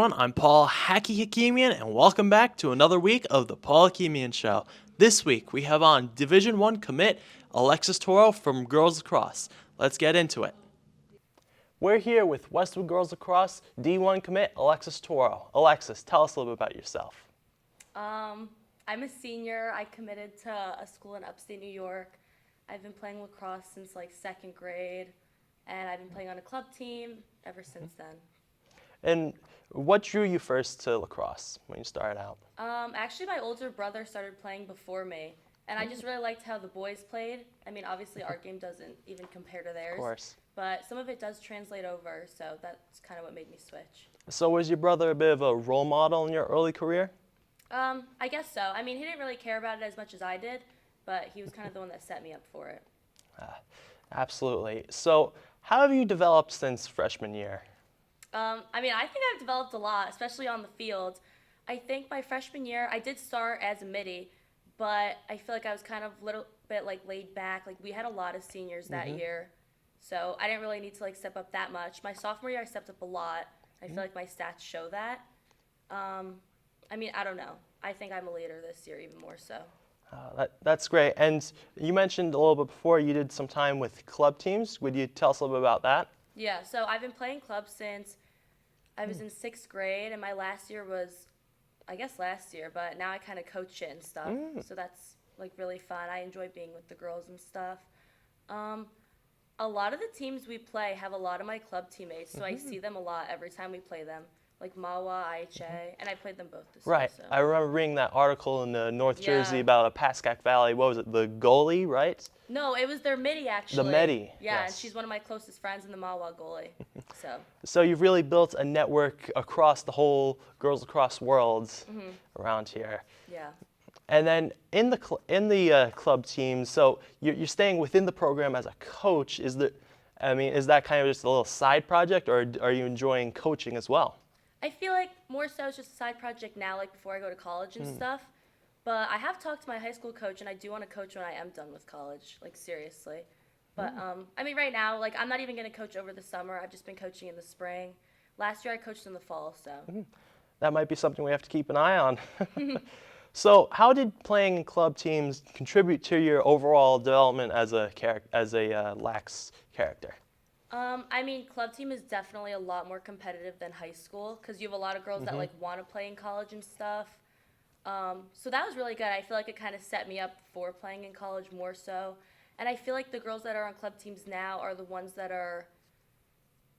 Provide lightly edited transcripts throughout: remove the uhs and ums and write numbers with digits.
everyone. I'm Paul Hakimian, and welcome back to another week of the Paul Hakimian Show. This week we have on Division One commit Alexis Toro from Girls Lacrosse. Let's get into it. We're here with Westwood Girls Lacrosse D1 commit Alexis Toro. Alexis, tell us a little bit about yourself. I'm a senior. I committed to a school in upstate New York. I've been playing lacrosse since like second grade, and I've been playing on a club team ever since then. And what drew you first to lacrosse when you started out? Actually, my older brother started playing before me, and I just really liked how the boys played. I mean, obviously our game doesn't even compare to theirs, Of course. but some of it does translate over, so that's kind of what made me switch. So was your brother a bit of a role model in your early career? I guess so. I mean, he didn't really care about it as much as I did, but he was kind of the one that set me up for it. Absolutely. So how have you developed since freshman year? I mean, I think I've developed a lot, especially on the field. I think my freshman year, I did start as a midi, but I feel like I was kind of a little bit like laid back. Like we had a lot of seniors that year, so I didn't really need to like step up that much. My sophomore year, I stepped up a lot. I feel like my stats show that. I mean, I don't know. I think I'm a leader this year even more so. That's great. And you mentioned a little bit before you did some time with club teams. Would you tell us a little bit about that? Yeah, so I've been playing club since I was in sixth grade, and my last year was, I guess last year, but now I kind of coach it and stuff. So that's like really fun. I enjoy being with the girls and stuff. A lot of the teams we play have a lot of my club teammates, so I see them a lot every time we play them, like Mawa, IHA, and I played them both this year. Right. So. I remember reading that article in the North Yeah. Jersey about a Pascack Valley. What was it? The goalie, right? No, it was their midi actually. The midi, Yeah, and yes. she's one of my closest friends in the Mawa goalie. So. So you've really built a network across the whole girls lacrosse world around here. Yeah. And then in the club team, so you're staying within the program as a coach. Is that kind of just a little side project, or are you enjoying coaching as well? I feel like more so it's just a side project now, like before I go to college and stuff. But I have talked to my high school coach, and I do want to coach when I am done with college, like seriously. But I mean, right now, like I'm not even going to coach over the summer. I've just been coaching in the spring. Last year I coached in the fall, so. That might be something we have to keep an eye on. So how did playing in club teams contribute to your overall development as a lax character? I mean, club team is definitely a lot more competitive than high school because you have a lot of girls that like want to play in college and stuff. So that was really good. I feel like it kind of set me up for playing in college more so. And I feel like the girls that are on club teams now are the ones that are,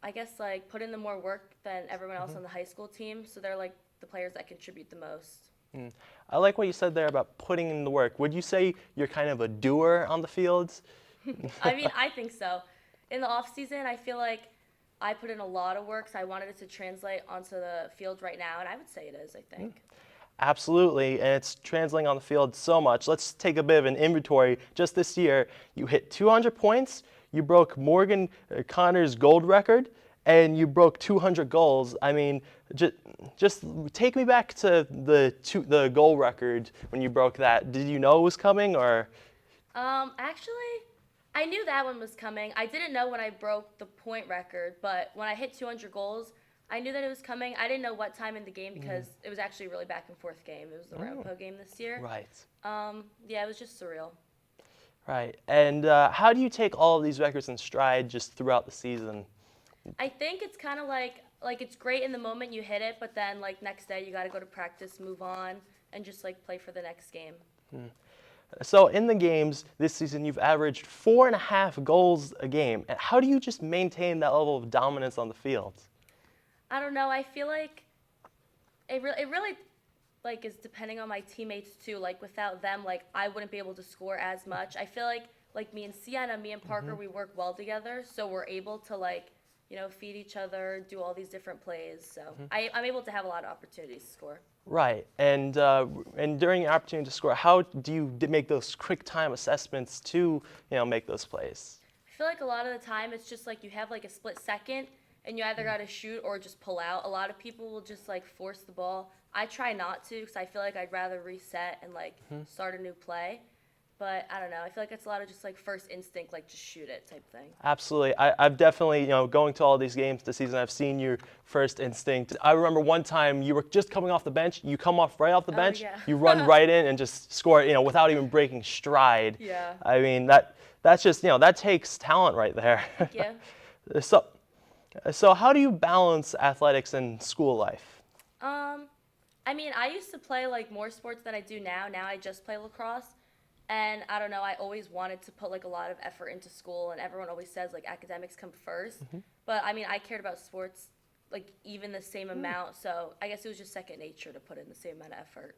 I guess, like put in the more work than everyone else on the high school team. So they're like the players that contribute the most. I like what you said there about putting in the work. Would you say you're kind of a doer on the fields? I mean, I think so. In the off season, I feel like I put in a lot of work, so I wanted it to translate onto the field right now, and I would say it is, I think. Absolutely, and it's translating on the field so much. Let's take a bit of an inventory. Just this year, you hit 200 points, you broke Morgan Connor's gold record, and you broke 200 goals. I mean, just take me back to the goal record when you broke that. Did you know it was coming, or? Actually, I knew that one was coming. I didn't know when I broke the point record, but when I hit 200 goals, I knew that it was coming. I didn't know what time in the game because it was actually a really back and forth game. It was the Rampo game this year. Right. Yeah, it was just surreal. Right. And how do you take all of these records in stride just throughout the season? I think it's kind of like it's great in the moment you hit it, but then like next day you got to go to practice, move on, and just like play for the next game. So in the games this season, you've averaged 4.5 goals a game. And how do you just maintain that level of dominance on the field? I don't know. I feel like it really like is depending on my teammates too. Like without them, like I wouldn't be able to score as much. I feel like me and Sienna, me and Parker, we work well together, so we're able to like feed each other, do all these different plays. So I'm able to have a lot of opportunities to score. Right, and during your opportunity to score, how do you make those quick time assessments to make those plays? I feel like a lot of the time it's just like you have like a split second and you either got to shoot or just pull out. A lot of people will just like force the ball. I try not to because I feel like I'd rather reset and like start a new play. But I don't know. I feel like it's a lot of just like first instinct, like just shoot it type thing. Absolutely. I've definitely, going to all these games this season, I've seen your first instinct. I remember one time you were just coming off the bench. You come off right off the Oh, bench. yeah. You run right in and just score, without even breaking stride. Yeah. I mean, that's just, that takes talent right there. Yeah. So, so how do you balance athletics and school life? I mean, I used to play like more sports than I do now. Now I just play lacrosse. And I don't know, I always wanted to put like a lot of effort into school, and everyone always says like academics come 1st. But I mean, I cared about sports like even the same amount, so I guess it was just second nature to put in the same amount of effort.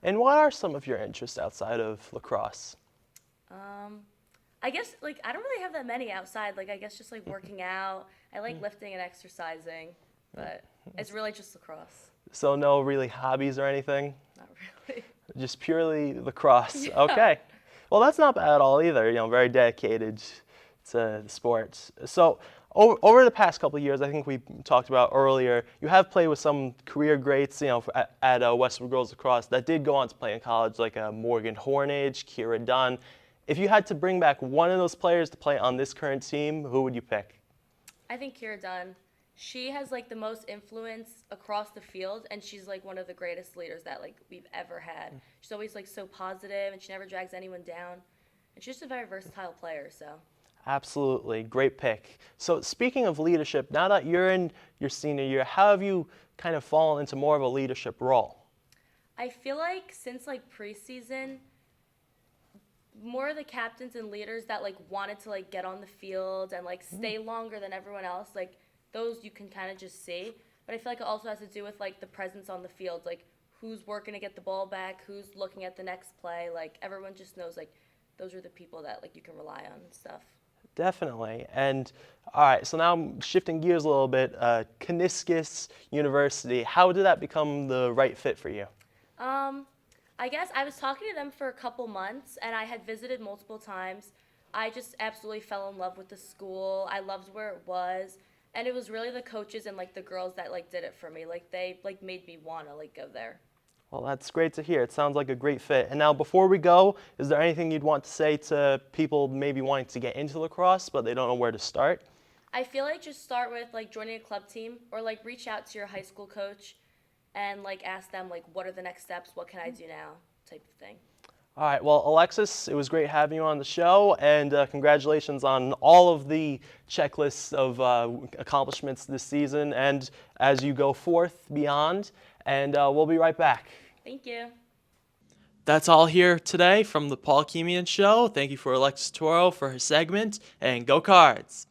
And what are some of your interests outside of lacrosse? I guess like I don't really have that many outside. Like I guess just like working out. I like lifting and exercising, but it's really just lacrosse. So no really hobbies or anything? Not really. Just purely lacrosse. Yeah. Okay. Well, that's not bad at all either. Very dedicated to the sports. So over the past couple of years, I think we talked about earlier, you have played with some career greats, at Westwood Girls Lacrosse that did go on to play in college, like Morgan Hornage, Kira Dunn. If you had to bring back one of those players to play on this current team, who would you pick? I think Kira Dunn. She has like the most influence across the field, and she's like one of the greatest leaders that like we've ever had. She's always like so positive, and she never drags anyone down. And she's just a very versatile player. So Absolutely. Great pick. So speaking of leadership, now that you're in your senior year, how have you kind of fallen into more of a leadership role? I feel like since like preseason, more of the captains and leaders that like wanted to like get on the field and like stay longer than everyone else, like those you can kind of just see. But I feel like it also has to do with like the presence on the field, like who's working to get the ball back, who's looking at the next play. Like everyone just knows like those are the people that like you can rely on and stuff. Definitely. And all right, so now I'm shifting gears a little bit. Canisius University, how did that become the right fit for you? I guess I was talking to them for a couple months, and I had visited multiple times. I just absolutely fell in love with the school. I loved where it was, and it was really the coaches and like the girls that like did it for me. Like they like made me wanna like go there. Well, that's great to hear. It sounds like a great fit. And now, before we go, is there anything you'd want to say to people maybe wanting to get into lacrosse, but they don't know where to start? I feel like just start with like joining a club team or like reach out to your high school coach and like ask them like what are the next steps, what can I do now, type of thing. All right, well, Alexis, it was great having you on the show, and congratulations on all of the checklists of accomplishments this season and as you go forth beyond, and we'll be right back. Thank you. That's all here today from the Paul Hakimian Show. Thank you for Alexis Toro for her segment, and go Cards!